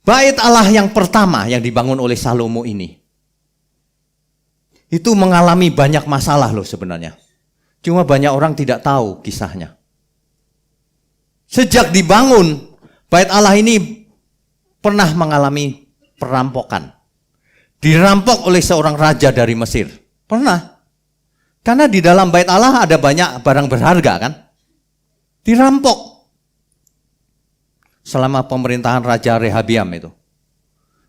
Bait Allah yang pertama yang dibangun oleh Salomo ini, itu mengalami banyak masalah loh sebenarnya. Cuma banyak orang tidak tahu kisahnya. Sejak dibangun, Bait Allah ini pernah mengalami perampokan. Dirampok oleh seorang raja dari Mesir. Pernah. Karena di dalam Bait Allah ada banyak barang berharga kan. Dirampok. Selama pemerintahan Raja Rehabiam itu.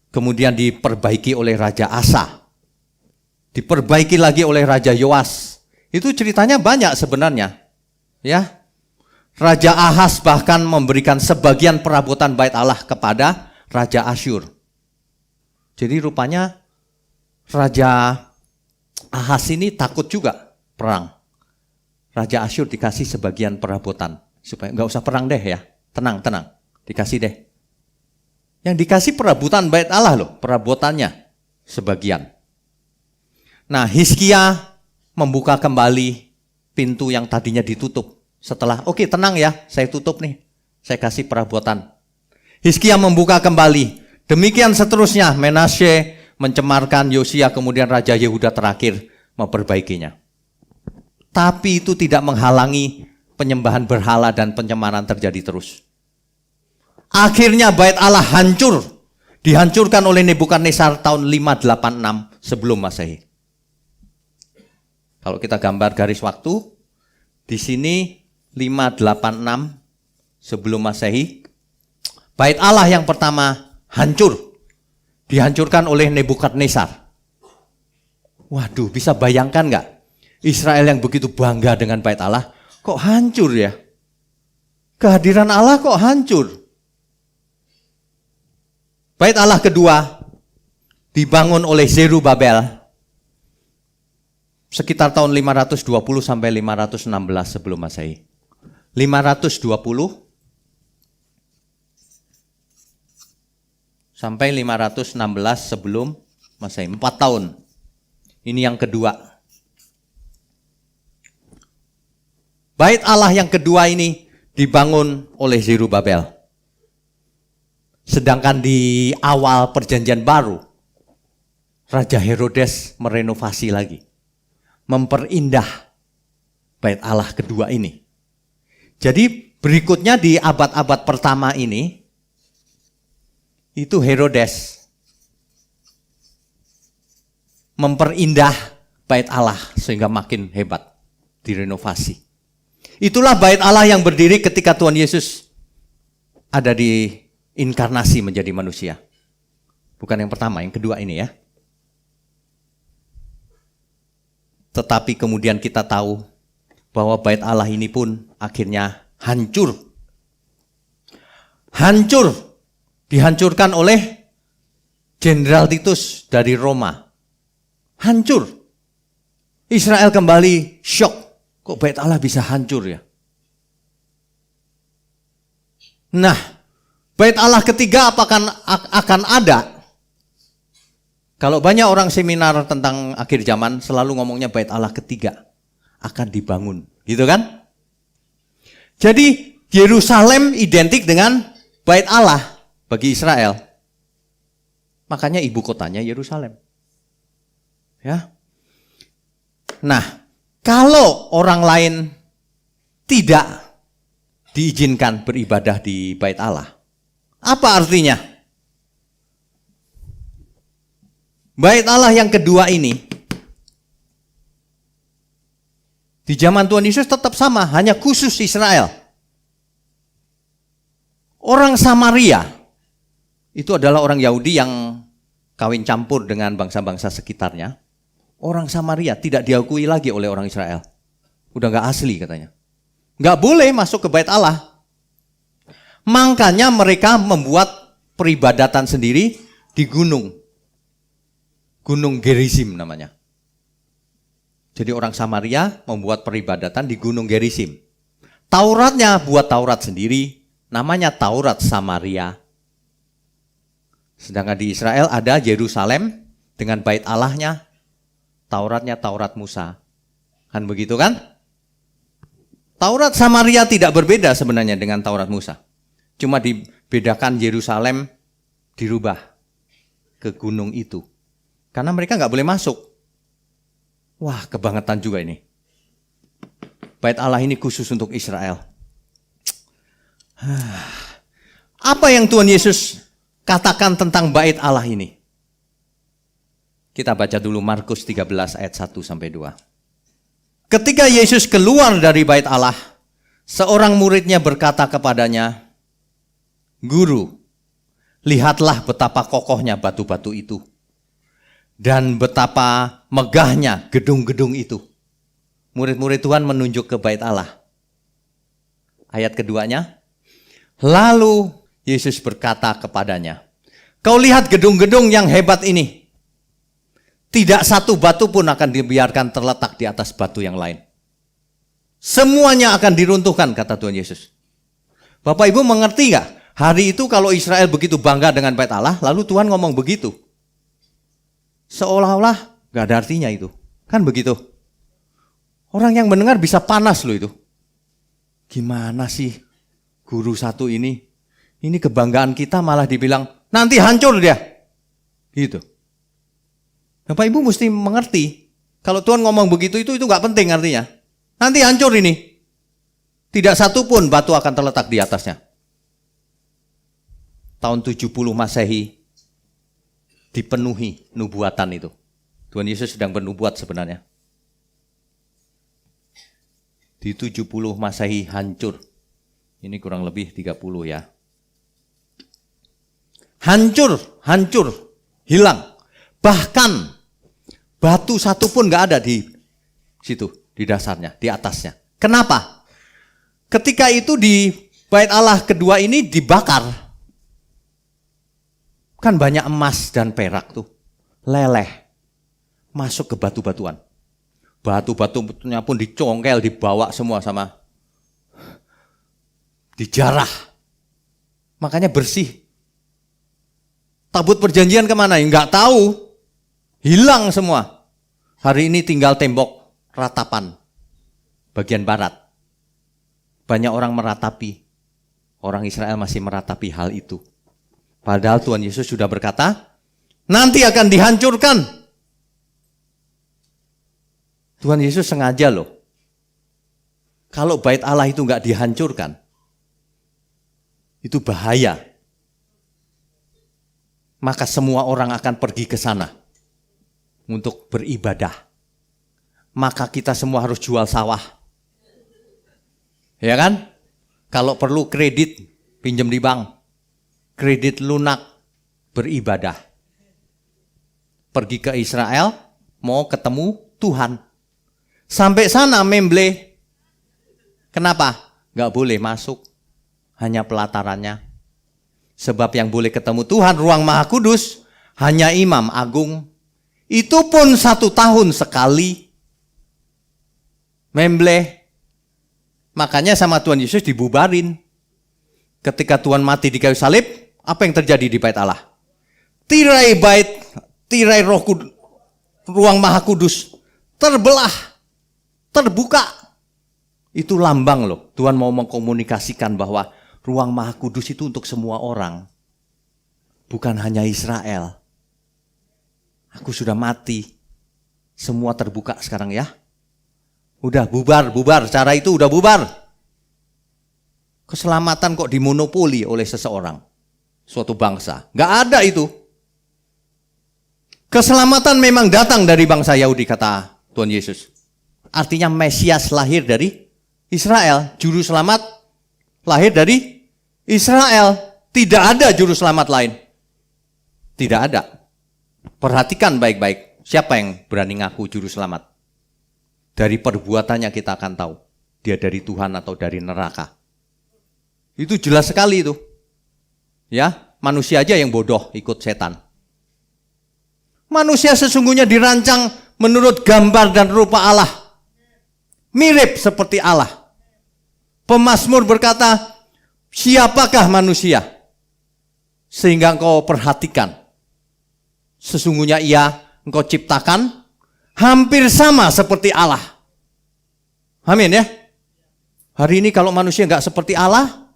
Kemudian diperbaiki oleh Raja Asa. Diperbaiki lagi oleh Raja Yoas. Itu ceritanya banyak sebenarnya. Ya. Raja Ahaz bahkan memberikan sebagian perabotan Bait Allah kepada Raja Asyur. Jadi rupanya Raja Ahaz ini takut juga perang. Raja Asyur dikasih sebagian perabotan. Supaya nggak usah perang deh ya. Tenang, tenang. Dikasih deh. Yang dikasih perabotan Bait Allah loh, perabotannya sebagian. Nah, Hizkia membuka kembali pintu yang tadinya ditutup. Setelah, oke, tenang ya, saya tutup nih. Saya kasih perabotan. Hizkia membuka kembali. Demikian seterusnya, Menashe mencemarkan, Yosia kemudian Raja Yehuda terakhir memperbaikinya. Tapi itu tidak menghalangi penyembahan berhala dan pencemaran terjadi terus. Akhirnya Bait Allah hancur. Dihancurkan oleh Nebukadnezar tahun 586 sebelum Masehi. Kalau kita gambar garis waktu, di sini 586 sebelum Masehi. Bait Allah yang pertama hancur. Dihancurkan oleh Nebukadnezar. Waduh, bisa bayangkan nggak? Israel yang begitu bangga dengan Bait Allah, kok hancur ya? Kehadiran Allah kok hancur? Bait Allah kedua dibangun oleh Zerubabel sekitar tahun 520 sampai 516 sebelum Masehi. 520 sampai 516 sebelum Masehi, 4 tahun. Ini yang kedua. Bait Allah yang kedua ini dibangun oleh Zerubabel. Sedangkan di awal perjanjian baru, Raja Herodes merenovasi lagi. Memperindah Bait Allah kedua ini. Jadi berikutnya di abad-abad pertama ini, itu Herodes memperindah Bait Allah sehingga makin hebat, direnovasi. Itulah Bait Allah yang berdiri ketika Tuhan Yesus ada di inkarnasi menjadi manusia. Bukan yang pertama, yang kedua ini ya. Tetapi kemudian kita tahu bahwa Bait Allah ini pun akhirnya hancur. Hancur. Dihancurkan oleh Jenderal Titus dari Roma. Hancur. Israel kembali syok. Kok Bait Allah bisa hancur ya? Nah, Bait Allah ketiga apakah akan ada? Kalau banyak orang seminar tentang akhir zaman selalu ngomongnya Bait Allah ketiga akan dibangun, gitu kan? Jadi Yerusalem identik dengan Bait Allah bagi Israel. Makanya ibu kotanya Yerusalem. Ya. Nah, kalau orang lain tidak diizinkan beribadah di Bait Allah, apa artinya? Bait Allah yang kedua ini di zaman Tuhan Yesus tetap sama, hanya khusus Israel. Orang Samaria itu adalah orang Yahudi yang kawin campur dengan bangsa-bangsa sekitarnya. Orang Samaria tidak diakui lagi oleh orang Israel. Udah gak asli katanya. Gak boleh masuk ke Bait Allah. Makanya mereka membuat peribadatan sendiri di gunung. Gunung Gerizim namanya. Jadi orang Samaria membuat peribadatan di Gunung Gerizim. Tauratnya buat Taurat sendiri, namanya Taurat Samaria. Sedangkan di Israel ada Yerusalem dengan Bait Allahnya, Tauratnya Taurat Musa. Kan begitu kan? Taurat Samaria tidak berbeda sebenarnya dengan Taurat Musa. Cuma dibedakan Yerusalem dirubah ke gunung itu. Karena mereka nggak boleh masuk. Wah, kebangetan juga ini. Bait Allah ini khusus untuk Israel. Apa yang Tuhan Yesus katakan tentang bait Allah ini? Kita baca dulu Markus 13 ayat 1-2. Ketika Yesus keluar dari bait Allah, seorang muridnya berkata kepadanya, "Guru, lihatlah betapa kokohnya batu-batu itu, dan betapa megahnya gedung-gedung itu." Murid-murid Tuhan menunjuk ke bait Allah. Ayat keduanya, lalu Yesus berkata kepadanya, "Kau lihat gedung-gedung yang hebat ini. Tidak satu batu pun akan dibiarkan terletak di atas batu yang lain. Semuanya akan diruntuhkan," kata Tuhan Yesus. Bapak Ibu mengerti gak? Hari itu kalau Israel begitu bangga dengan bait Allah, lalu Tuhan ngomong begitu. Seolah-olah gak ada artinya itu. Kan begitu. Orang yang mendengar bisa panas loh itu. Gimana sih guru satu ini? Ini kebanggaan kita malah dibilang, nanti hancur dia. Gitu. Bapak Ibu mesti mengerti, kalau Tuhan ngomong begitu itu gak penting artinya. Nanti hancur ini. Tidak satu pun batu akan terletak di atasnya. Tahun 70 Masehi dipenuhi nubuatan itu. Tuhan Yesus sedang bernubuat sebenarnya. Di 70 Masehi hancur. Ini kurang lebih 30 ya. Hancur, hilang. Bahkan batu satu pun gak ada di situ, di dasarnya, di atasnya. Kenapa? Ketika itu di bait Allah kedua ini dibakar. Kan banyak emas dan perak tuh. Leleh. Masuk ke batu-batuan. Batu-batunya pun dicongkel, dibawa semua sama. Dijarah. Makanya bersih. Tabut perjanjian kemana? Nggak tahu. Hilang semua. Hari ini tinggal tembok ratapan. Bagian barat. Banyak orang meratapi. Orang Israel masih meratapi hal itu. Padahal Tuhan Yesus sudah berkata, nanti akan dihancurkan. Tuhan Yesus sengaja loh. Kalau bait Allah itu nggak dihancurkan, itu bahaya. Maka semua orang akan pergi ke sana untuk beribadah. Maka kita semua harus jual sawah. Ya kan? Kalau perlu kredit, pinjam di bank. Kredit lunak, beribadah. Pergi ke Israel, mau ketemu Tuhan. Sampai sana memble. Kenapa? Gak boleh masuk. Hanya pelatarannya. Sebab yang boleh ketemu Tuhan, ruang Maha Kudus, hanya imam agung. Itu pun 1 tahun sekali. Memble. Makanya sama Tuhan Yesus dibubarin. Ketika Tuhan mati di kayu salib, apa yang terjadi di bait Allah? Tirai ruang Maha Kudus terbelah, terbuka. Itu lambang loh. Tuhan mau mengkomunikasikan bahwa ruang Maha Kudus itu untuk semua orang. Bukan hanya Israel. Aku sudah mati. Semua terbuka sekarang ya. Udah bubar. Cara itu udah bubar. Keselamatan kok dimonopoli oleh seseorang. Suatu bangsa. Gak ada itu. Keselamatan memang datang dari bangsa Yahudi, kata Tuhan Yesus. Artinya Mesias lahir dari Israel. Juru selamat lahir dari Israel. Tidak ada juru selamat lain. Tidak ada. Perhatikan baik-baik. Siapa yang berani ngaku juru selamat? Dari perbuatannya kita akan tahu. Dia dari Tuhan atau dari neraka. Itu jelas sekali itu. Ya, manusia aja yang bodoh ikut setan. Manusia sesungguhnya dirancang menurut gambar dan rupa Allah. Mirip seperti Allah. Pemazmur berkata, siapakah manusia? Sehingga engkau perhatikan. Sesungguhnya engkau ciptakan hampir sama seperti Allah. Amin ya. Hari ini kalau manusia enggak seperti Allah,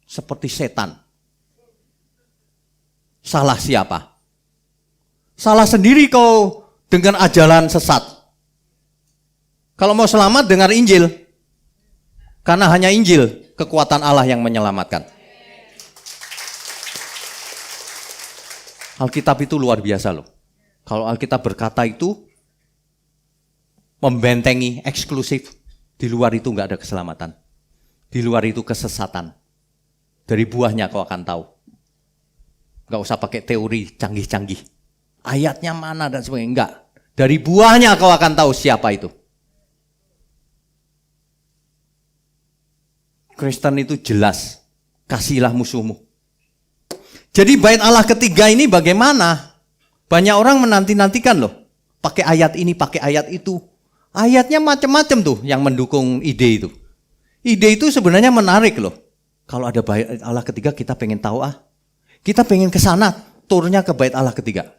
seperti setan. Salah siapa? Salah sendiri kau dengan ajaran sesat. Kalau mau selamat, dengar Injil. Karena hanya Injil, kekuatan Allah yang menyelamatkan. Alkitab itu luar biasa loh. Kalau Alkitab berkata itu, membentengi, eksklusif. Di luar itu nggak ada keselamatan. Di luar itu kesesatan. Dari buahnya kau akan tahu. Nggak usah pakai teori canggih-canggih. Ayatnya mana dan sebagainya. Enggak. Dari buahnya kau akan tahu siapa itu. Kristen itu jelas. Kasihilah musuhmu. Jadi bait Allah ketiga ini bagaimana? Banyak orang menanti-nantikan loh. Pakai ayat ini, pakai ayat itu. Ayatnya macam-macam tuh yang mendukung ide itu. Ide itu sebenarnya menarik loh. Kalau ada bait Allah ketiga kita pengen tahu Kita pengen ke sana, turnya ke bait Allah ketiga.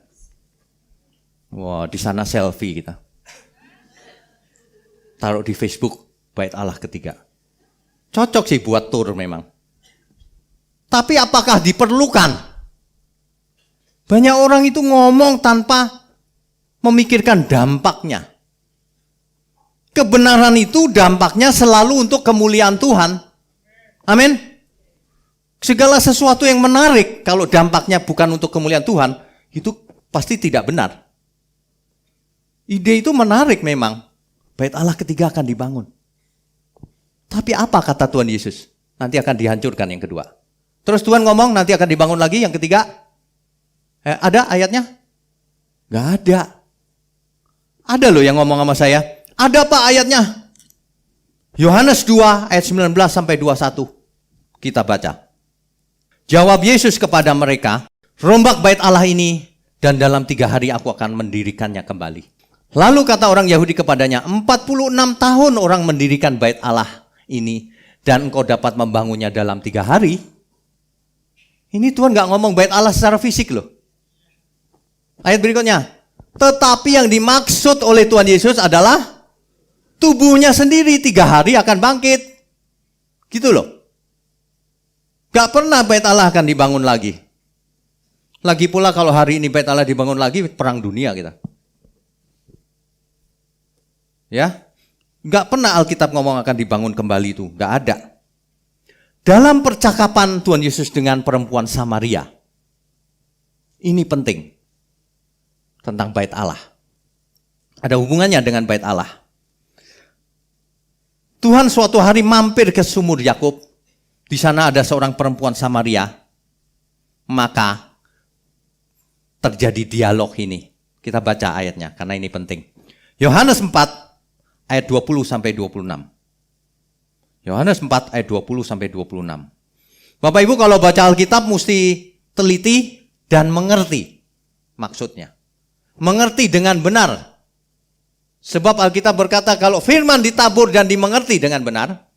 Wah, di sana selfie kita. Taruh di Facebook bait Allah ketiga. Cocok sih buat tur memang. Tapi apakah diperlukan? Banyak orang itu ngomong tanpa memikirkan dampaknya. Kebenaran itu dampaknya selalu untuk kemuliaan Tuhan. Amin. Segala sesuatu yang menarik kalau dampaknya bukan untuk kemuliaan Tuhan, itu pasti tidak benar. Ide itu menarik memang. Bait Allah ketiga akan dibangun. Tapi apa kata Tuhan Yesus? Nanti akan dihancurkan yang kedua. Terus Tuhan ngomong nanti akan dibangun lagi yang ketiga. Ada ayatnya? Gak ada. Ada loh yang ngomong sama saya. Ada pak ayatnya? Yohanes 2 ayat 19 sampai 21. Kita baca. Jawab Yesus kepada mereka, rombak bait Allah ini dan dalam 3 hari aku akan mendirikannya kembali. Lalu kata orang Yahudi kepadanya, 46 tahun orang mendirikan bait Allah ini dan engkau dapat membangunnya dalam 3 hari. Ini Tuhan gak ngomong bait Allah secara fisik loh. Ayat berikutnya. Tetapi yang dimaksud oleh Tuhan Yesus adalah tubuhnya sendiri 3 hari akan bangkit. Gitu loh. Gak pernah bait Allah akan dibangun lagi. Lagi pula kalau hari ini bait Allah dibangun lagi, perang dunia kita. Ya. Gak pernah Alkitab ngomong akan dibangun kembali itu. Gak ada. Dalam percakapan Tuhan Yesus dengan perempuan Samaria. Ini penting. Tentang bait Allah. Ada hubungannya dengan bait Allah. Tuhan suatu hari mampir ke sumur Yakub. Di sana ada seorang perempuan Samaria. Maka terjadi dialog ini. Kita baca ayatnya karena ini penting. Yohanes 4 ayat 20 sampai 26. Yohanes 4 ayat 20 sampai 26. Bapak Ibu kalau baca Alkitab mesti teliti dan mengerti maksudnya. Mengerti dengan benar. Sebab Alkitab berkata kalau firman ditabur dan dimengerti dengan benar,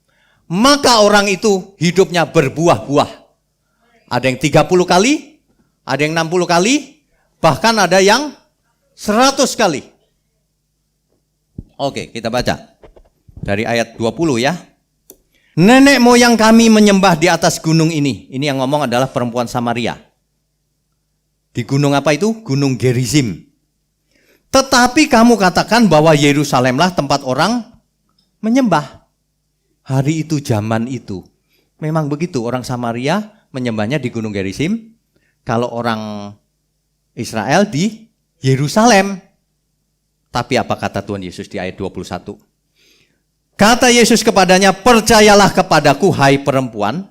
maka orang itu hidupnya berbuah-buah. Ada yang 30 kali, ada yang 60 kali, bahkan ada yang 100 kali. Oke, kita baca. Dari ayat 20 ya. Nenek moyang kami menyembah di atas gunung ini. Ini yang ngomong adalah perempuan Samaria. Di gunung apa itu? Gunung Gerizim. Tetapi kamu katakan bahwa Yerusalemlah tempat orang menyembah. Hari itu, zaman itu. Memang begitu, orang Samaria menyembahnya di Gunung Gerizim. Kalau orang Israel di Yerusalem. Tapi apa kata Tuhan Yesus di ayat 21? Kata Yesus kepadanya, percayalah kepadaku hai perempuan,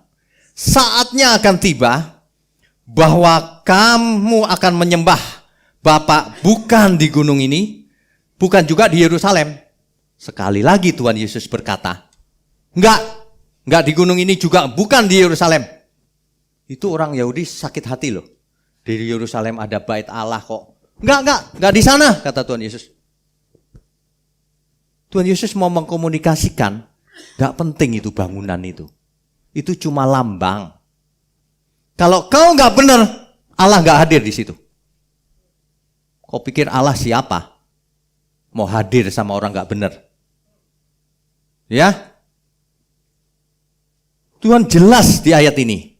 saatnya akan tiba bahwa kamu akan menyembah Bapa bukan di gunung ini, bukan juga di Yerusalem. Sekali lagi Tuhan Yesus berkata, enggak di gunung ini juga, bukan di Yerusalem. Itu orang Yahudi sakit hati loh. Di Yerusalem ada bait Allah kok. Enggak di sana, kata Tuhan Yesus. Tuhan Yesus mau mengkomunikasikan, enggak penting itu bangunan itu. Itu cuma lambang. Kalau kau enggak benar, Allah enggak hadir di situ. Kau pikir Allah siapa? Mau hadir sama orang enggak benar. Ya? Tuhan jelas di ayat ini.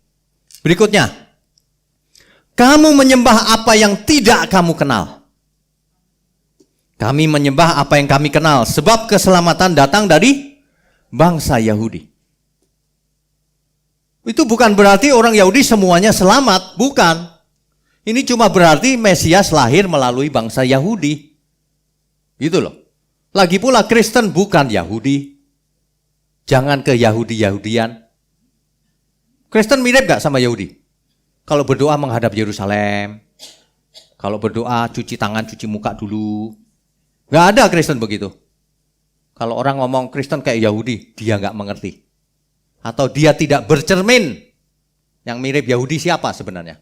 Berikutnya. Kamu menyembah apa yang tidak kamu kenal. Kami menyembah apa yang kami kenal, sebab keselamatan datang dari bangsa Yahudi. Itu bukan berarti orang Yahudi semuanya selamat, bukan. Ini cuma berarti Mesias lahir melalui bangsa Yahudi. Gitu loh. Lagi pula Kristen bukan Yahudi. Jangan ke Yahudi-Yahudian. Kristen mirip gak sama Yahudi? Kalau berdoa menghadap Yerusalem. Kalau berdoa cuci tangan, cuci muka dulu. Gak ada Kristen begitu. Kalau orang ngomong Kristen kayak Yahudi, dia gak mengerti. Atau dia tidak bercermin. Yang mirip Yahudi siapa sebenarnya?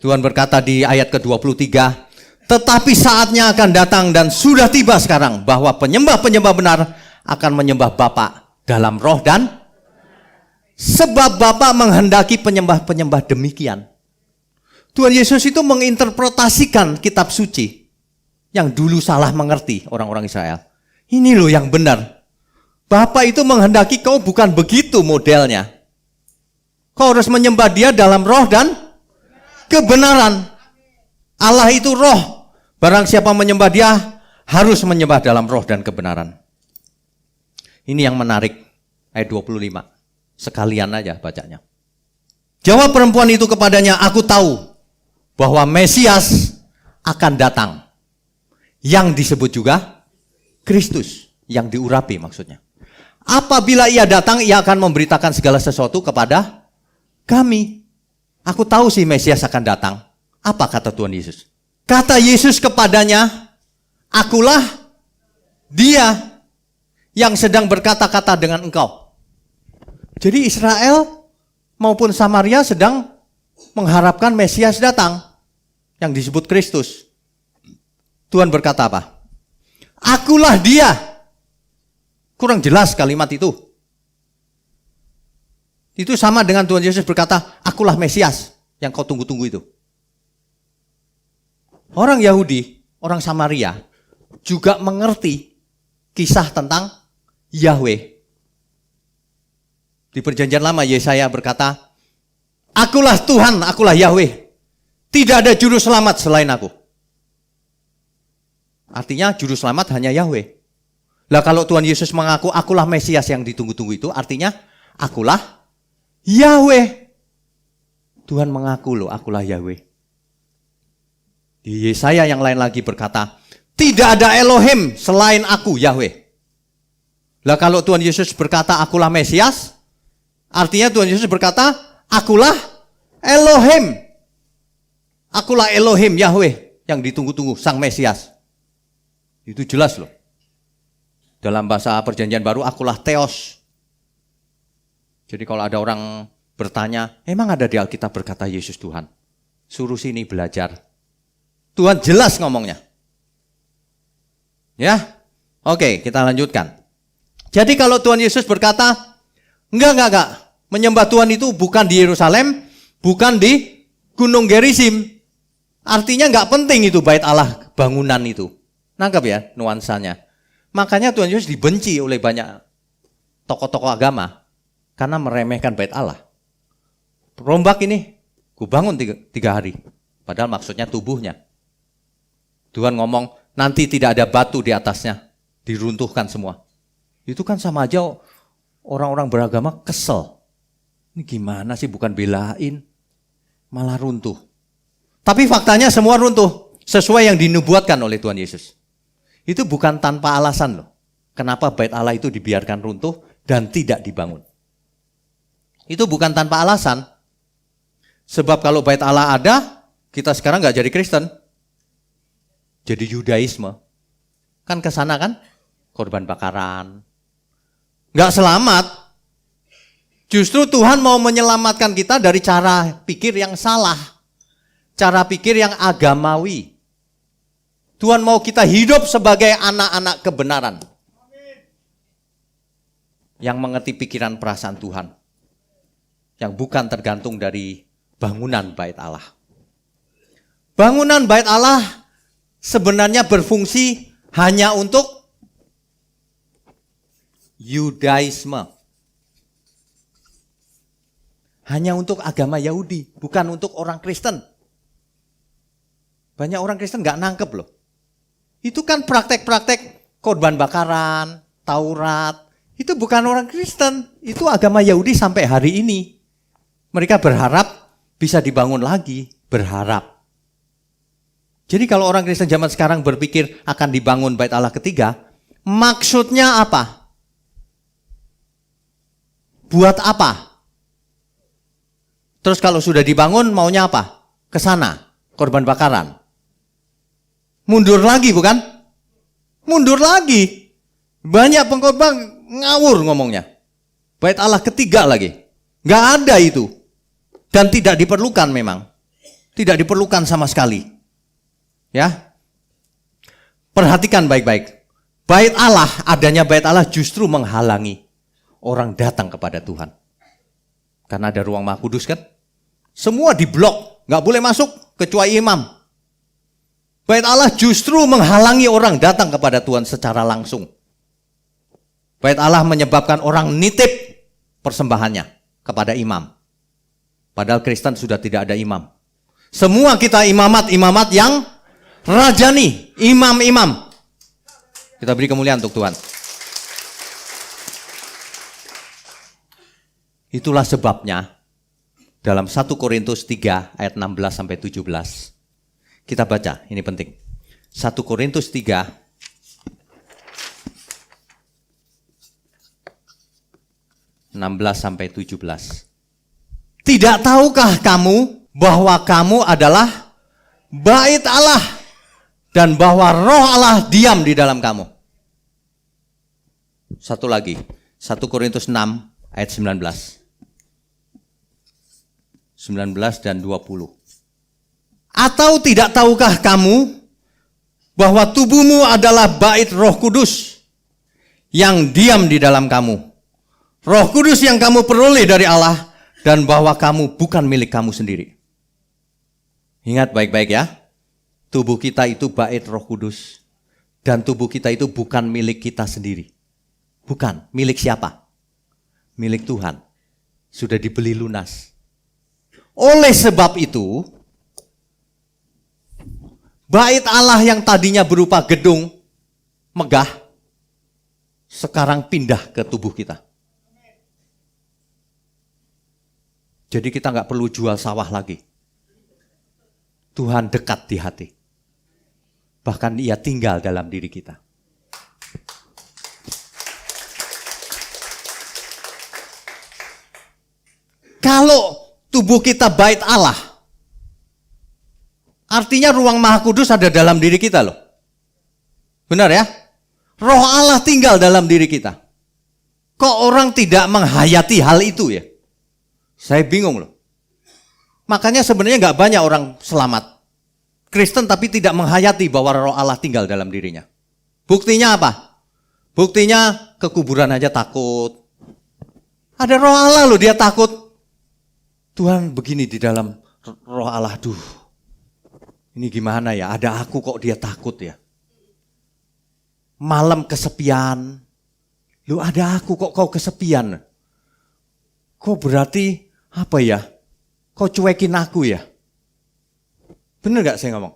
Tuhan berkata di ayat ke-23, tetapi saatnya akan datang dan sudah tiba sekarang bahwa penyembah-penyembah benar akan menyembah Bapa dalam roh dan sebab Bapa menghendaki penyembah-penyembah demikian. Tuhan Yesus itu menginterpretasikan kitab suci yang dulu salah mengerti orang-orang Israel. Ini loh yang benar. Bapa itu menghendaki kau bukan begitu modelnya. Kau harus menyembah dia dalam roh dan kebenaran. Allah itu roh. Barang siapa menyembah dia harus menyembah dalam roh dan kebenaran. Ini yang menarik. Ayat 25. Sekalian aja bacanya. Jawab perempuan itu kepadanya, aku tahu bahwa Mesias akan datang. Yang disebut juga Kristus. Yang diurapi maksudnya. Apabila ia datang, ia akan memberitakan segala sesuatu kepada kami. Aku tahu si Mesias akan datang. Apa kata Tuhan Yesus? Kata Yesus kepadanya, akulah dia yang sedang berkata-kata dengan engkau. Jadi Israel maupun Samaria sedang mengharapkan Mesias datang. Yang disebut Kristus. Tuhan berkata apa? Akulah dia. Kurang jelas kalimat itu. Itu sama dengan Tuhan Yesus berkata, akulah Mesias yang kau tunggu-tunggu itu. Orang Yahudi, orang Samaria juga mengerti kisah tentang Yahweh. Di perjanjian lama Yesaya berkata, akulah Tuhan, akulah Yahweh. Tidak ada juru selamat selain aku. Artinya juru selamat hanya Yahweh. Lah kalau Tuhan Yesus mengaku akulah Mesias yang ditunggu-tunggu itu, artinya akulah Yahweh. Tuhan mengaku loh, akulah Yahweh. Di Yesaya yang lain lagi berkata, tidak ada Elohim selain aku, Yahweh. Lah kalau Tuhan Yesus berkata akulah Mesias, artinya Tuhan Yesus berkata akulah Elohim. Akulah Elohim, Yahweh yang ditunggu-tunggu, Sang Mesias. Itu jelas loh. Dalam bahasa perjanjian baru, akulah Theos. Jadi kalau ada orang bertanya, emang ada di Alkitab berkata Yesus Tuhan? Suruh sini belajar. Tuhan jelas ngomongnya. Ya, oke, kita lanjutkan. Jadi kalau Tuhan Yesus berkata, enggak. Menyembah Tuhan itu bukan di Yerusalem, bukan di Gunung Gerizim. Artinya enggak penting itu bait Allah, bangunan itu. Nangkap ya nuansanya. Makanya Tuhan Yesus dibenci oleh banyak tokoh-tokoh agama karena meremehkan bait Allah. Rombak ini, ku bangun 3 hari. Padahal maksudnya tubuhnya. Tuhan ngomong, nanti tidak ada batu di atasnya. Diruntuhkan semua. Itu kan sama aja orang-orang beragama kesel. Ini gimana sih, bukan belain, malah runtuh. Tapi faktanya semua runtuh. Sesuai yang dinubuatkan oleh Tuhan Yesus. Itu bukan tanpa alasan loh. Kenapa bait Allah itu dibiarkan runtuh dan tidak dibangun. Itu bukan tanpa alasan. Sebab kalau bait Allah ada, kita sekarang gak jadi Kristen. Jadi Yudaisme. Kan kesana kan? Korban bakaran. Gak selamat. Justru Tuhan mau menyelamatkan kita dari cara pikir yang salah. Cara pikir yang agamawi. Tuhan mau kita hidup sebagai anak-anak kebenaran. Yang mengerti pikiran perasaan Tuhan. Yang bukan tergantung dari bangunan bait Allah. Bangunan bait Allah sebenarnya berfungsi hanya untuk Yudaisme. Hanya untuk agama Yahudi, bukan untuk orang Kristen. Banyak orang Kristen nggak nangkep loh. Itu kan praktek-praktek korban bakaran, Taurat. Itu bukan orang Kristen, itu agama Yahudi sampai hari ini. Mereka berharap bisa dibangun lagi, berharap. Jadi kalau orang Kristen zaman sekarang berpikir akan dibangun bait Allah ketiga, maksudnya apa? Buat apa? Terus kalau sudah dibangun maunya apa? Ke sana, korban bakaran. Mundur lagi bukan? Mundur lagi. Banyak pengkhotbah ngawur ngomongnya. Bait Allah ketiga lagi. Nggak ada itu. Dan tidak diperlukan memang. Tidak diperlukan sama sekali. Ya. Perhatikan baik-baik. Bait Allah, adanya bait Allah justru menghalangi orang datang kepada Tuhan. Karena ada ruang Maha Kudus kan. Semua diblok, nggak boleh masuk kecuali imam. Bait Allah justru menghalangi orang datang kepada Tuhan secara langsung. Bait Allah menyebabkan orang nitip persembahannya kepada imam. Padahal Kristen sudah tidak ada imam. Semua kita imamat-imamat yang rajani, imam-imam. Kita beri kemuliaan untuk Tuhan. Itulah sebabnya dalam 1 Korintus 3 ayat 16 sampai 17. Kita baca, ini penting. 1 Korintus 3 16 sampai 17. Tidak tahukah kamu bahwa kamu adalah bait Allah dan bahwa Roh Allah diam di dalam kamu? Satu lagi, 1 Korintus 6 ayat 19 dan 20. Atau tidak tahukah kamu bahwa tubuhmu adalah bait Roh Kudus yang diam di dalam kamu? Roh Kudus yang kamu peroleh dari Allah dan bahwa kamu bukan milik kamu sendiri. Ingat baik-baik ya. Tubuh kita itu bait Roh Kudus dan tubuh kita itu bukan milik kita sendiri. Bukan, milik siapa? Milik Tuhan. Sudah dibeli lunas. Oleh sebab itu, bait Allah yang tadinya berupa gedung megah, sekarang pindah ke tubuh kita. Jadi kita nggak perlu jual sawah lagi. Tuhan dekat di hati. Bahkan Ia tinggal dalam diri kita. Kalau tubuh kita bait Allah, artinya ruang Maha Kudus ada dalam diri kita loh. Benar ya? Roh Allah tinggal dalam diri kita. Kok orang tidak menghayati hal itu ya? Saya bingung loh. Makanya sebenarnya nggak banyak orang selamat. Kristen tapi tidak menghayati bahwa Roh Allah tinggal dalam dirinya. Buktinya apa? Buktinya ke kuburan aja takut. Ada Roh Allah loh, dia takut. Tuhan begini di dalam Roh Allah, ini gimana ya? Ada aku kok dia takut ya? Malam kesepian. Lu ada aku kok kau kesepian? Kok berarti apa ya? Kau cuekin aku ya? Bener gak saya ngomong?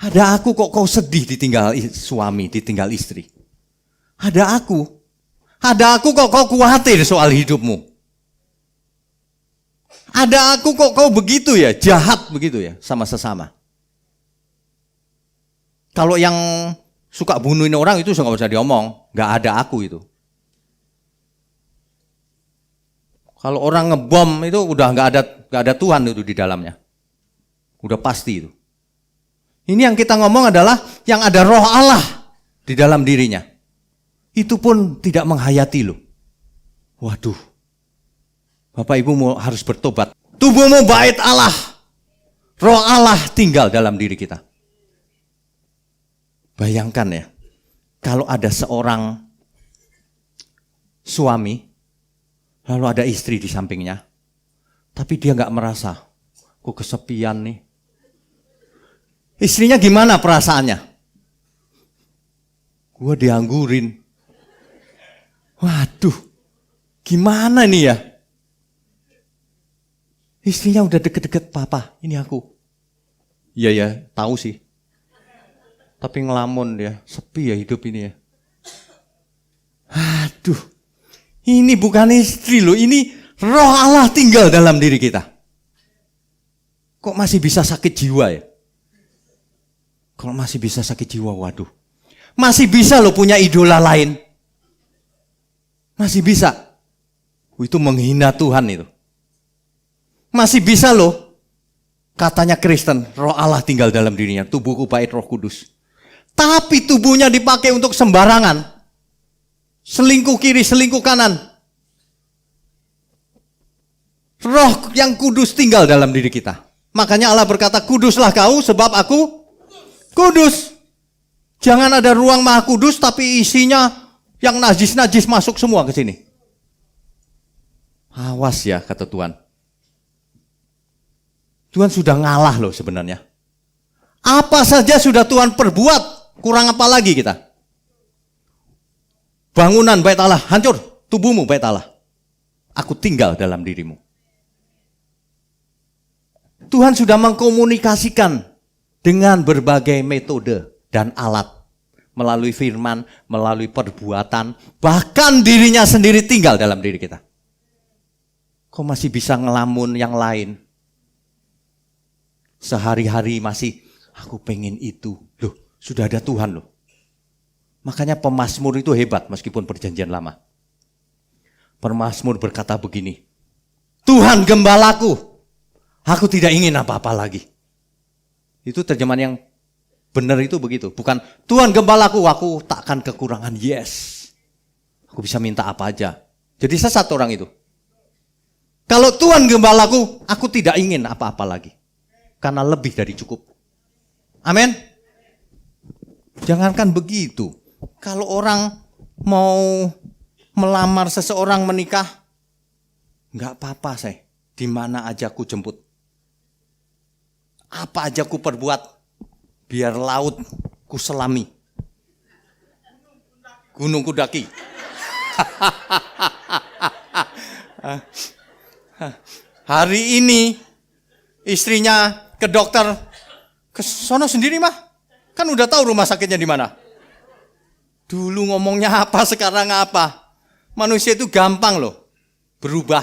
Ada aku kok kau sedih ditinggal suami, ditinggal istri? Ada aku. Ada aku kok kau khawatir soal hidupmu? Ada aku kok kau begitu ya, jahat begitu ya sama sesama. Kalau yang suka bunuhin orang itu nggak usah diomong, nggak ada aku itu. Kalau orang ngebom itu udah nggak ada Tuhan itu di dalamnya, udah pasti itu. Ini yang kita ngomong adalah yang ada Roh Allah di dalam dirinya. Itu pun tidak menghayati loh. Waduh. Bapak Ibu harus bertobat. Tubuhmu bait Allah. Roh Allah tinggal dalam diri kita. Bayangkan ya. Kalau ada seorang suami. Lalu ada istri di sampingnya. Tapi dia gak merasa. Kok kesepian nih. Istrinya gimana perasaannya? Gua dianggurin. Waduh. Gimana nih ya? Istrinya udah deket-deket, papa, ini aku. Iya ya, tahu sih. Tapi ngelamun dia, sepi ya hidup ini ya. Aduh, ini bukan istri loh, ini Roh Allah tinggal dalam diri kita. Kok masih bisa sakit jiwa ya? Kalau masih bisa sakit jiwa, waduh. Masih bisa loh punya idola lain. Masih bisa. Itu menghina Tuhan itu. Masih bisa loh. Katanya Kristen, Roh Allah tinggal dalam dirinya. Tubuhku bait Roh Kudus. Tapi tubuhnya dipakai untuk sembarangan. Selingkuh kiri, selingkuh kanan. Roh yang kudus tinggal dalam diri kita. Makanya Allah berkata, kuduslah kau sebab aku kudus. Jangan ada ruang maha kudus tapi isinya yang najis-najis masuk semua ke sini. Awas ya, kata Tuhan. Tuhan sudah ngalah loh sebenarnya. Apa saja sudah Tuhan perbuat, kurang apa lagi kita? Bangunan bait Allah hancur, tubuhmu bait Allah. Aku tinggal dalam dirimu. Tuhan sudah mengkomunikasikan dengan berbagai metode dan alat. Melalui firman, melalui perbuatan, bahkan dirinya sendiri tinggal dalam diri kita. Kok masih bisa ngelamun yang lain? Sehari-hari masih, aku pengen itu. Loh, sudah ada Tuhan loh. Makanya pemazmur itu hebat meskipun perjanjian lama. Pemazmur berkata begini, Tuhan gembalaku, aku tidak ingin apa-apa lagi. Itu terjemahan yang benar itu begitu. Bukan Tuhan gembalaku, aku takkan kekurangan. Yes. Aku bisa minta apa aja. Jadi sesat orang itu. Kalau Tuhan gembalaku, aku tidak ingin apa-apa lagi. Karena lebih dari cukup. Amin. Jangankan begitu. Kalau orang mau melamar seseorang menikah, enggak apa-apa saya. Di mana aja ku jemput. Apa aja ku perbuat, biar laut ku selami. Gunung ku daki. Hari ini istrinya ke dokter, ke sono sendiri mah. Kan udah tahu rumah sakitnya di mana. Dulu ngomongnya apa, sekarang apa. Manusia itu gampang loh berubah.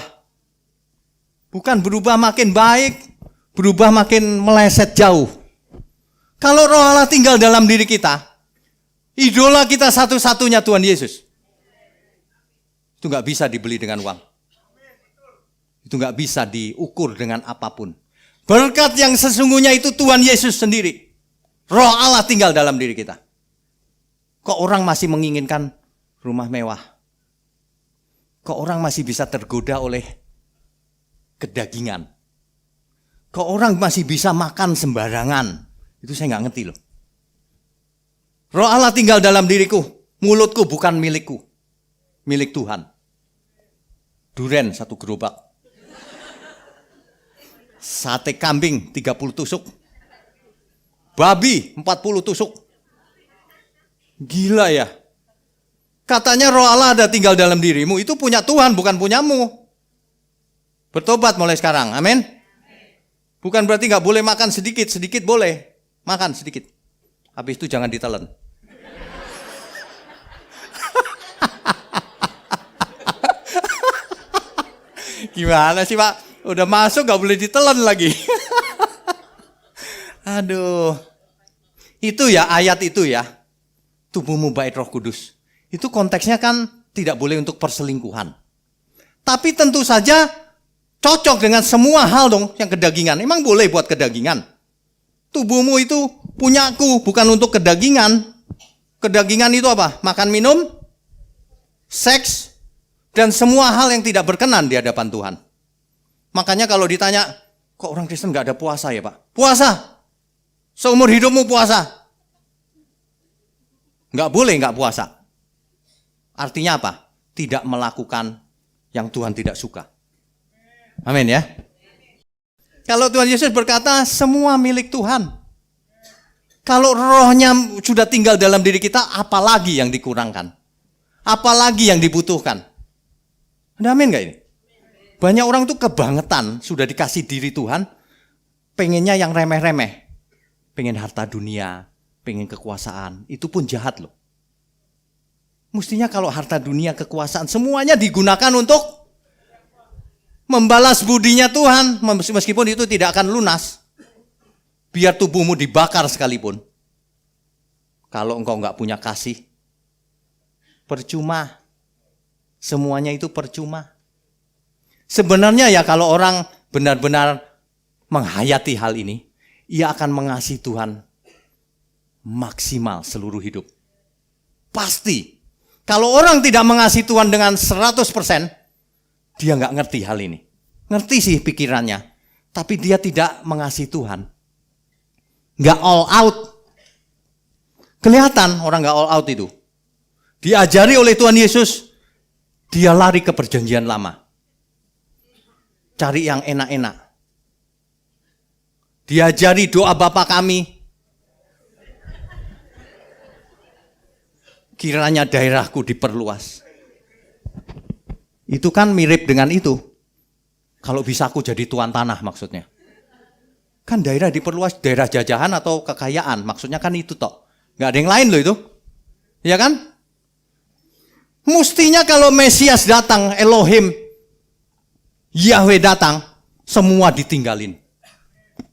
Bukan berubah makin baik, berubah makin meleset jauh. Kalau Roh Allah tinggal dalam diri kita, idola kita satu-satunya Tuhan Yesus. Itu gak bisa dibeli dengan uang. Itu gak bisa diukur dengan apapun. Berkat yang sesungguhnya itu Tuhan Yesus sendiri. Roh Allah tinggal dalam diri kita. Kok orang masih menginginkan rumah mewah? Kok orang masih bisa tergoda oleh kedagingan? Kok orang masih bisa makan sembarangan? Itu saya gak ngerti loh. Roh Allah tinggal dalam diriku. Mulutku bukan milikku. Milik Tuhan. Duren 1 gerobak. Sate kambing 30 tusuk. Babi 40 tusuk. Gila ya. Katanya Roh Allah ada tinggal dalam dirimu. Itu punya Tuhan, bukan punyamu. Bertobat mulai sekarang, amin. Bukan berarti gak boleh makan sedikit. Sedikit boleh, makan sedikit. Habis itu jangan ditelan. Gimana sih Pak? Udah masuk gak boleh ditelan lagi. Aduh. Itu ya, ayat itu ya. Tubuhmu bait Roh Kudus. Itu konteksnya kan tidak boleh untuk perselingkuhan. Tapi tentu saja cocok dengan semua hal dong yang kedagingan. Emang boleh buat kedagingan. Tubuhmu itu punyaku, bukan untuk kedagingan. Kedagingan itu apa? Makan, minum, seks, dan semua hal yang tidak berkenan di hadapan Tuhan. Makanya kalau ditanya, kok orang Kristen gak ada puasa ya Pak? Puasa. Seumur hidupmu puasa. Gak boleh gak puasa. Artinya apa? Tidak melakukan yang Tuhan tidak suka. Amin ya. Kalau Tuhan Yesus berkata, semua milik Tuhan. Kalau rohnya sudah tinggal dalam diri kita, apalagi yang dikurangkan? Apalagi yang dibutuhkan? Ada amin gak ini? Banyak orang tuh kebangetan, sudah dikasih diri Tuhan, pengennya yang remeh-remeh. Pengen harta dunia, pengen kekuasaan, itu pun jahat loh. Mestinya kalau harta dunia, kekuasaan, semuanya digunakan untuk membalas budinya Tuhan, meskipun itu tidak akan lunas. Biar tubuhmu dibakar sekalipun. Kalau engkau nggak punya kasih, percuma. Semuanya itu percuma. Sebenarnya ya kalau orang benar-benar menghayati hal ini, ia akan mengasihi Tuhan maksimal seluruh hidup. Pasti. Kalau orang tidak mengasihi Tuhan dengan 100%, dia nggak ngerti hal ini. Ngerti sih pikirannya, tapi dia tidak mengasihi Tuhan. Nggak all out. Kelihatan orang nggak all out itu. Diajari oleh Tuhan Yesus, dia lari ke perjanjian lama. Cari yang enak-enak. Diajari doa Bapa kami. Kiranya daerahku diperluas. Itu kan mirip dengan itu. Kalau bisa aku jadi tuan tanah maksudnya. Kan daerah diperluas, daerah jajahan atau kekayaan. Maksudnya kan itu toh. Gak ada yang lain loh itu. Ya kan? Mestinya kalau Mesias datang, Elohim, Yahweh datang, semua ditinggalin.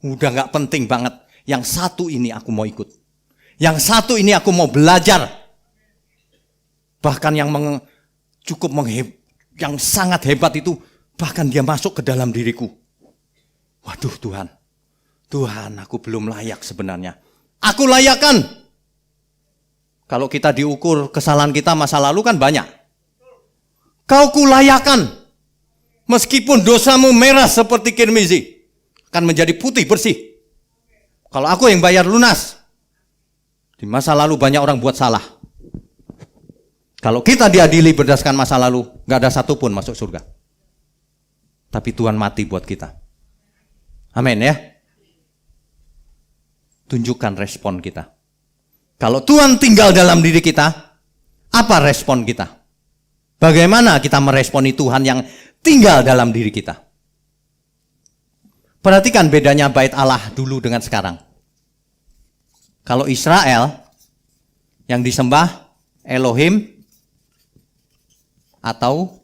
Udah gak penting banget. Yang satu ini aku mau ikut. Yang satu ini aku mau belajar. Bahkan yang yang sangat hebat itu, bahkan dia masuk ke dalam diriku. Waduh Tuhan, Tuhan aku belum layak sebenarnya. Aku layakkan. Kalau kita diukur kesalahan kita masa lalu kan banyak. Kau kulayakan. Meskipun dosamu merah seperti kirmizi, akan menjadi putih bersih. Kalau aku yang bayar lunas. Di masa lalu banyak orang buat salah. Kalau kita diadili berdasarkan masa lalu, gak ada satupun masuk surga. Tapi Tuhan mati buat kita. Amin ya. Tunjukkan respon kita. Kalau Tuhan tinggal dalam diri kita, apa respon kita? Bagaimana kita meresponi Tuhan yang tinggal dalam diri kita? Perhatikan bedanya bait Allah dulu dengan sekarang. Kalau Israel yang disembah Elohim atau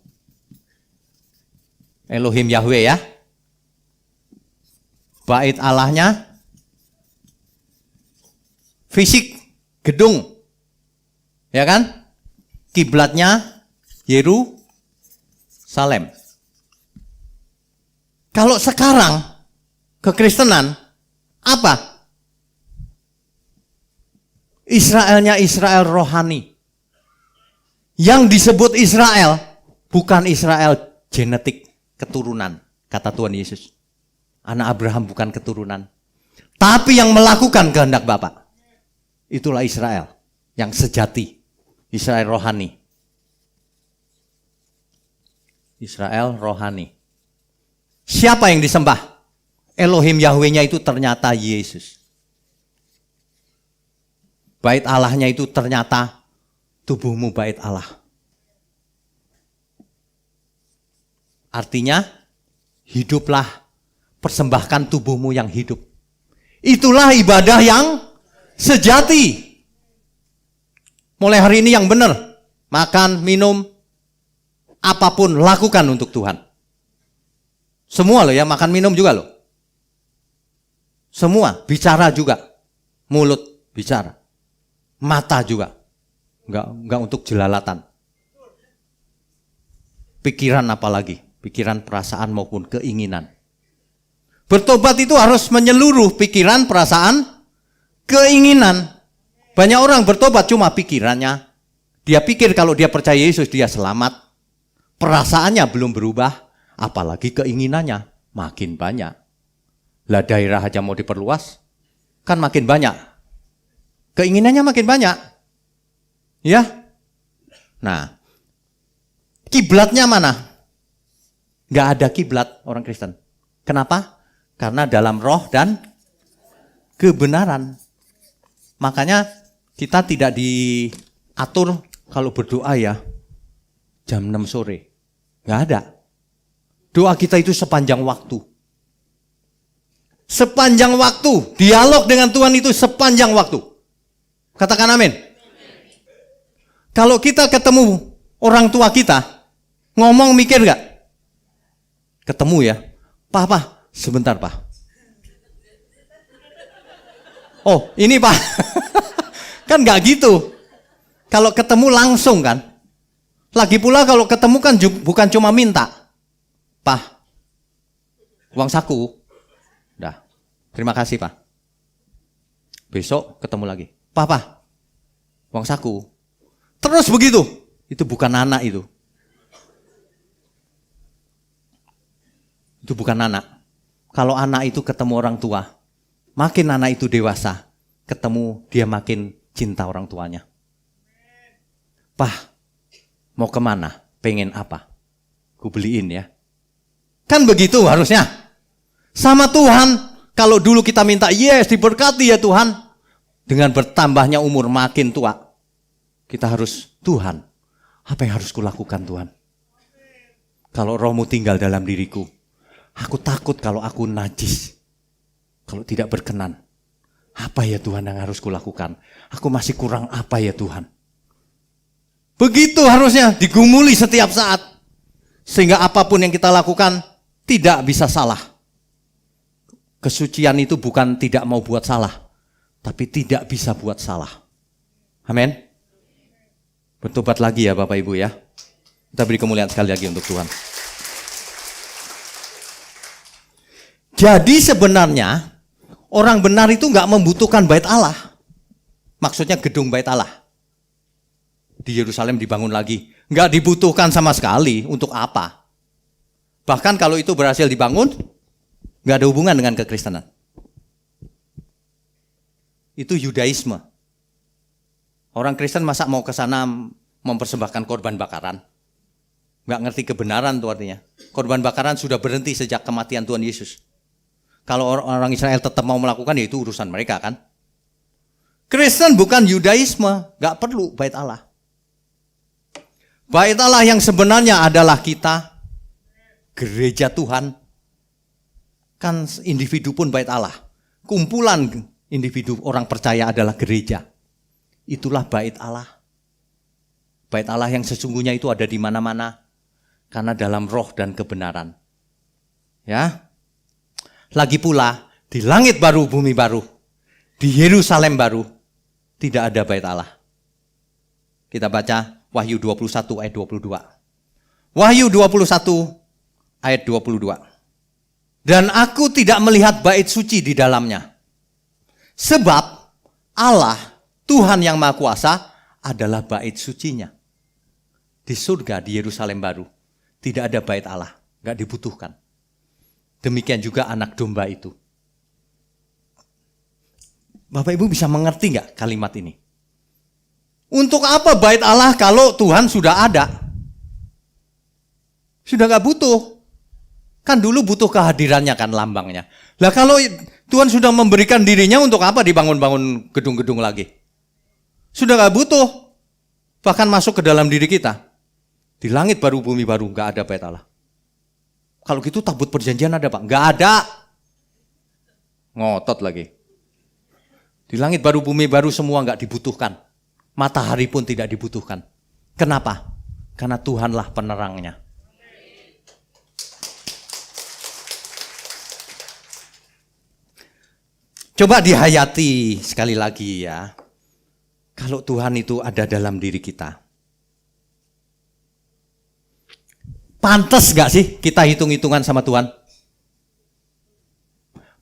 Elohim Yahweh ya. Bait Allahnya fisik, gedung. Ya kan? Kiblatnya Yerusalem. Kalau sekarang kekristenan apa? Israelnya Israel rohani. Yang disebut Israel bukan Israel genetik keturunan, kata Tuhan Yesus. Anak Abraham bukan keturunan. Tapi yang melakukan kehendak Bapa. Itulah Israel yang sejati. Israel rohani. Israel rohani. Siapa yang disembah? Elohim Yahweh-nya itu ternyata Yesus. Bait Allahnya itu ternyata tubuhmu bait Allah. Artinya, hiduplah, persembahkan tubuhmu yang hidup. Itulah ibadah yang sejati. Mulai hari ini yang benar. Makan, minum, apapun lakukan untuk Tuhan. Semua loh ya, makan minum juga loh. Semua, bicara juga. Mulut, bicara. Mata juga. Enggak untuk jelalatan. Pikiran apalagi, pikiran, perasaan maupun keinginan. Bertobat itu harus menyeluruh pikiran, perasaan, keinginan. Banyak orang bertobat cuma pikirannya. Dia pikir kalau dia percaya Yesus dia selamat. Perasaannya belum berubah, apalagi keinginannya makin banyak. Lah daerah aja mau diperluas, kan makin banyak. Keinginannya makin banyak. Ya, nah, kiblatnya mana? Gak ada kiblat orang Kristen. Kenapa? Karena dalam roh dan kebenaran. Makanya kita tidak diatur kalau berdoa ya jam 6 sore. Gak ada. Doa kita itu sepanjang waktu. Sepanjang waktu. Dialog dengan Tuhan itu sepanjang waktu. Katakan amin. Kalau kita ketemu orang tua kita, ngomong mikir gak? Ketemu ya. Pak, sebentar Pak. Oh ini Pak. Kan gak gitu. Kalau ketemu langsung kan. Lagi pula kalau ketemu kan bukan cuma minta. Pak, uang saku. Dah, terima kasih Pak. Besok ketemu lagi. Pak, uang saku. Terus begitu. Itu bukan anak itu. Itu bukan anak. Kalau anak itu ketemu orang tua, makin anak itu dewasa, ketemu dia makin cinta orang tuanya. Pak, mau kemana? Pengen apa? Ku beliin ya. Kan begitu harusnya. Sama Tuhan, kalau dulu kita minta, yes diberkati ya Tuhan. Dengan bertambahnya umur makin tua, kita harus, Tuhan, apa yang harus kulakukan Tuhan? Kalau rohmu tinggal dalam diriku, aku takut kalau aku najis. Kalau tidak berkenan, apa ya Tuhan yang harus kulakukan? Aku masih kurang apa ya Tuhan? Begitu harusnya digumuli setiap saat. Sehingga apapun yang kita lakukan tidak bisa salah. Kesucian itu bukan tidak mau buat salah, tapi tidak bisa buat salah. Amin. Bertobat lagi ya Bapak Ibu ya. Kita beri kemuliaan sekali lagi untuk Tuhan. Jadi sebenarnya orang benar itu nggak membutuhkan bait Allah. Maksudnya gedung bait Allah. Di Yerusalem dibangun lagi. Nggak dibutuhkan sama sekali. Untuk apa? Bahkan kalau itu berhasil dibangun, nggak ada hubungan dengan kekristenan. Itu Yudaisme. Orang Kristen masa mau ke sana mempersembahkan korban bakaran? Nggak ngerti kebenaran tuh artinya. Korban bakaran sudah berhenti sejak kematian Tuhan Yesus. Kalau orang Israel tetap mau melakukan, ya itu urusan mereka kan. Kristen bukan Yudaisme, nggak perlu bait Allah. Bait Allah yang sebenarnya adalah kita, gereja Tuhan. Kan individu pun bait Allah. Kumpulan individu orang percaya adalah gereja. Itulah bait Allah. Bait Allah yang sesungguhnya itu ada di mana-mana. Karena dalam roh dan kebenaran. Ya. Lagi pula, di langit baru, bumi baru. Di Yerusalem baru. Tidak ada bait Allah. Kita baca Wahyu 21 ayat 22. Wahyu 21 ayat 22. Dan aku tidak melihat bait suci di dalamnya. Sebab Allah, Tuhan yang Maha Kuasa, adalah bait sucinya. Di surga, di Yerusalem baru, tidak ada bait Allah. Gak dibutuhkan. Demikian juga anak domba itu. Bapak Ibu bisa mengerti gak kalimat ini? Untuk apa bait Allah kalau Tuhan sudah ada? Sudah gak butuh. Kan dulu butuh kehadirannya kan lambangnya. Lah kalau Tuhan sudah memberikan dirinya, untuk apa dibangun-bangun gedung-gedung lagi? Sudah gak butuh. Bahkan masuk ke dalam diri kita. Di langit baru, bumi baru, gak ada bait Allah. Kalau gitu tabut perjanjian ada Pak? Gak ada. Ngotot lagi. Di langit baru, bumi baru semua gak dibutuhkan. Matahari pun tidak dibutuhkan. Kenapa? Karena Tuhanlah penerangnya. Coba dihayati sekali lagi ya. Kalau Tuhan itu ada dalam diri kita. Pantas gak sih kita hitung-hitungan sama Tuhan?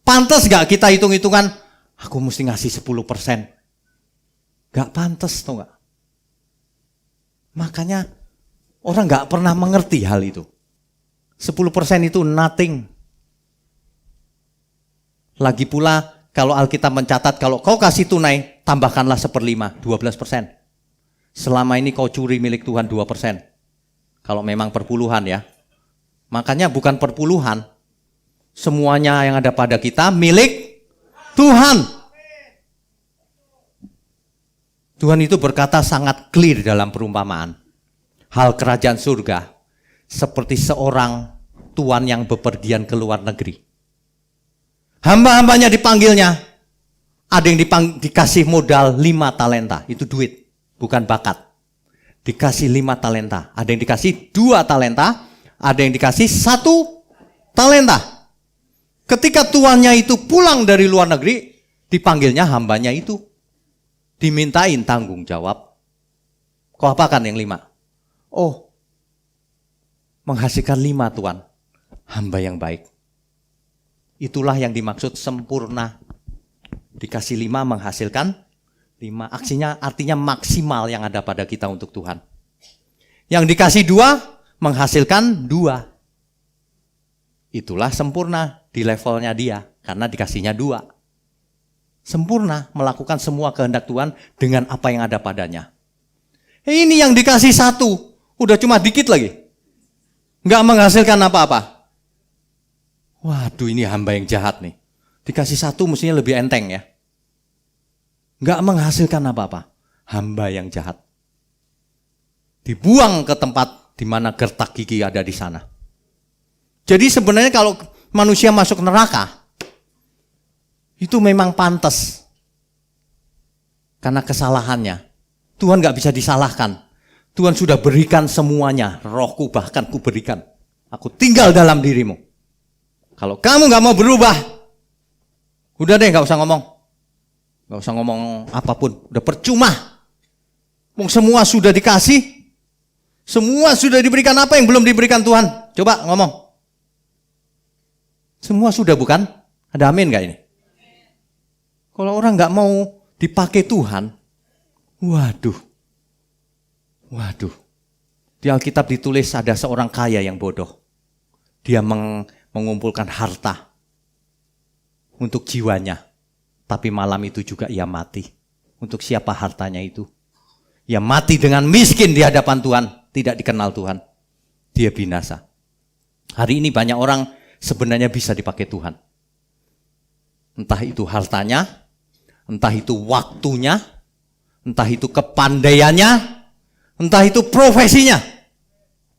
Pantas gak kita hitung-hitungan, aku mesti ngasih 10%. Gak pantas tau gak? Makanya orang gak pernah mengerti hal itu. 10% itu nothing. Lagi pula kalau Alkitab mencatat, kalau kau kasih tunai, tambahkanlah 1/5, 12%. Selama ini kau curi milik Tuhan 2%. Kalau memang perpuluhan ya. Makanya bukan perpuluhan. Semuanya yang ada pada kita milik Tuhan. Tuhan itu berkata sangat clear dalam perumpamaan. Hal kerajaan surga seperti seorang tuan yang bepergian ke luar negeri. Hamba-hambanya dipanggilnya, ada yang dikasih modal 5 talenta, itu duit, bukan bakat. Dikasih 5 talenta, ada yang dikasih 2 talenta, ada yang dikasih 1 talenta. Ketika tuannya itu pulang dari luar negeri, dipanggilnya hambanya itu, dimintain tanggung jawab. Kau apakan yang 5? Oh, menghasilkan 5 tuan, hamba yang baik. Itulah yang dimaksud sempurna. Dikasih 5 menghasilkan 5. Artinya maksimal yang ada pada kita untuk Tuhan. Yang dikasih 2 menghasilkan 2. Itulah sempurna di levelnya dia, karena dikasihnya 2. Sempurna melakukan semua kehendak Tuhan dengan apa yang ada padanya. Ini yang dikasih 1, udah cuma dikit lagi. Nggak menghasilkan apa-apa. Waduh, ini hamba yang jahat nih. Dikasih 1 mestinya lebih enteng ya. Nggak menghasilkan apa-apa. Hamba yang jahat. Dibuang ke tempat di mana gertak gigi ada di sana. Jadi sebenarnya kalau manusia masuk neraka, itu memang pantas. Karena kesalahannya. Tuhan nggak bisa disalahkan. Tuhan sudah berikan semuanya. Rohku bahkan ku berikan. Aku tinggal dalam dirimu. Kalau kamu nggak mau berubah, udah deh nggak usah ngomong. Nggak usah ngomong apapun. Udah percuma. Semua sudah dikasih. Semua sudah diberikan, apa yang belum diberikan Tuhan? Coba ngomong. Semua sudah, bukan? Ada amin nggak ini? Kalau orang nggak mau dipakai Tuhan, waduh. Di Alkitab ditulis ada seorang kaya yang bodoh. Dia mengumpulkan harta untuk jiwanya. Tapi malam itu juga ia mati. Untuk siapa hartanya itu? Ia mati dengan miskin di hadapan Tuhan. Tidak dikenal Tuhan. Dia binasa. Hari ini banyak orang sebenarnya bisa dipakai Tuhan. Entah itu hartanya, entah itu waktunya, entah itu kepandaiannya, entah itu profesinya.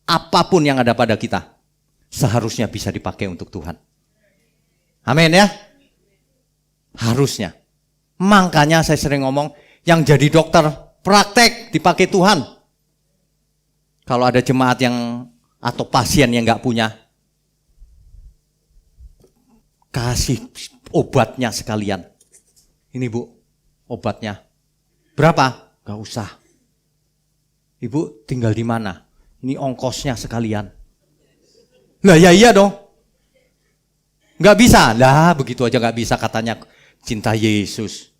Apapun yang ada pada kita, seharusnya bisa dipakai untuk Tuhan. Amin ya. Harusnya. Makanya saya sering ngomong, yang jadi dokter praktek dipakai Tuhan. Kalau ada jemaat yang atau pasien yang nggak punya, kasih obatnya sekalian. Ini Bu, obatnya. Berapa? Gak usah. Ibu tinggal di mana? Ini ongkosnya sekalian. Lah ya iya dong. Gak bisa. Lah begitu aja gak bisa, katanya cinta Yesus.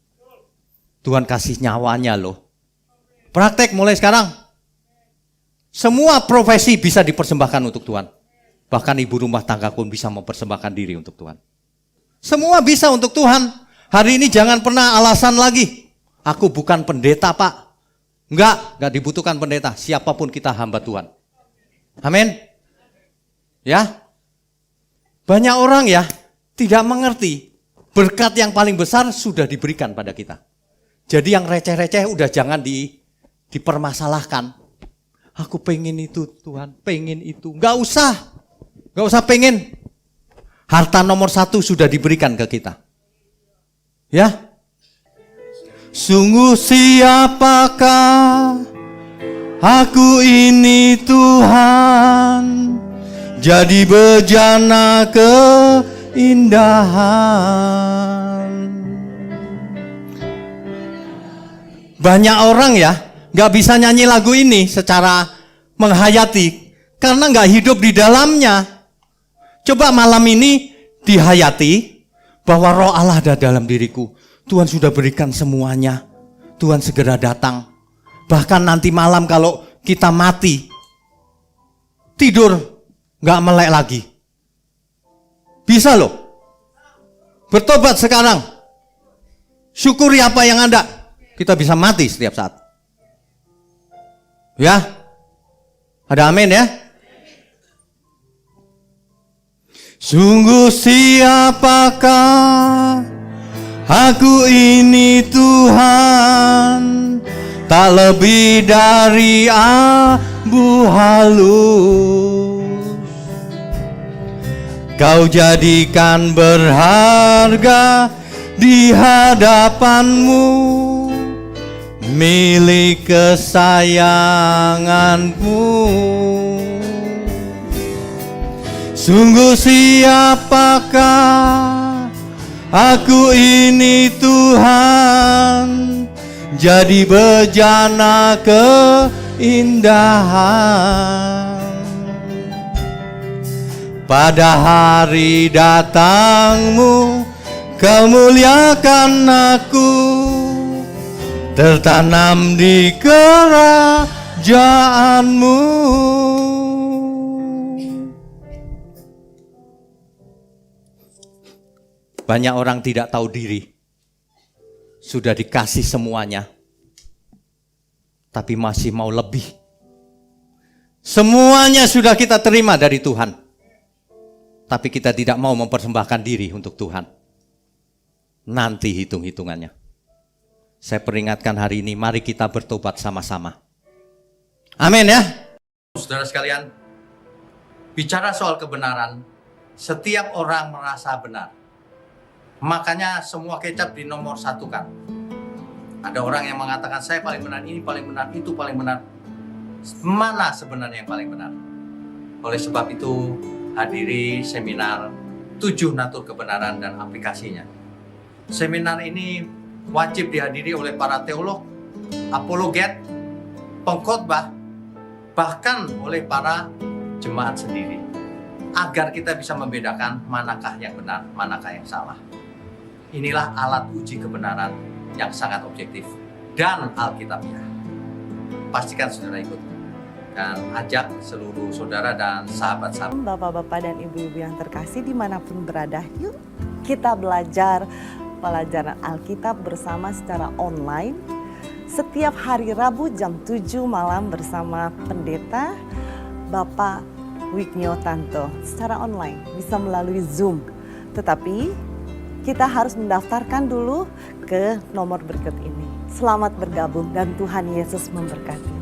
Tuhan kasih nyawanya loh. Praktek mulai sekarang. Semua profesi bisa dipersembahkan untuk Tuhan. Bahkan ibu rumah tangga pun bisa mempersembahkan diri untuk Tuhan. Semua bisa untuk Tuhan. Hari ini jangan pernah alasan lagi. Aku bukan pendeta, Pak. Enggak dibutuhkan pendeta. Siapapun kita hamba Tuhan. Amin. Ya. Banyak orang ya tidak mengerti. Berkat yang paling besar sudah diberikan pada kita. Jadi yang receh-receh udah jangan dipermasalahkan. Aku pengen itu Tuhan, pengen itu. Enggak usah pengen. Harta nomor 1 sudah diberikan ke kita. Ya. Sungguh siapakah aku ini Tuhan, jadi bejana keindahan. Banyak orang ya gak bisa nyanyi lagu ini secara menghayati karena gak hidup di dalamnya. Coba malam ini dihayati bahwa roh Allah ada dalam diriku. Tuhan sudah berikan semuanya. Tuhan segera datang. Bahkan nanti malam kalau kita mati, tidur gak melek lagi. Bisa loh. Bertobat sekarang. Syukuri apa yang ada. Kita bisa mati setiap saat. Ya, ada amin ya. Sungguh siapakah aku ini Tuhan, tak lebih dari abu halus. Kau jadikan berharga di hadapanmu, milik kesayanganmu. Sungguh siapakah aku ini Tuhan, jadi bejana keindahan. Pada hari datangmu, Kau muliakan aku, tertanam di kerajaanmu. Banyak orang tidak tahu diri, sudah dikasih semuanya, tapi masih mau lebih. Semuanya sudah kita terima dari Tuhan, tapi kita tidak mau mempersembahkan diri untuk Tuhan. Nanti hitung-hitungannya. Saya peringatkan hari ini, mari kita bertobat sama-sama. Amin ya. Saudara sekalian, bicara soal kebenaran, setiap orang merasa benar. Makanya semua kecap dinomor satukan. Ada orang yang mengatakan saya paling benar, ini paling benar, itu paling benar. Mana sebenarnya yang paling benar? Oleh sebab itu, hadiri seminar 7 natur kebenaran dan aplikasinya. Seminar ini wajib dihadiri oleh para teolog, apologet, pengkhotbah, bahkan oleh para jemaat sendiri, agar kita bisa membedakan manakah yang benar, manakah yang salah. Inilah alat uji kebenaran yang sangat objektif dan alkitabiah. Pastikan saudara ikut. Dan ajak seluruh saudara dan sahabat-sahabat. Bapak-bapak dan ibu-ibu yang terkasih dimanapun berada, yuk kita belajar pelajaran Alkitab bersama secara online. Setiap hari Rabu jam 7 malam bersama pendeta Bapak Wignio Tanto secara online, bisa melalui Zoom. Tetapi kita harus mendaftarkan dulu ke nomor berikut ini. Selamat bergabung dan Tuhan Yesus memberkati.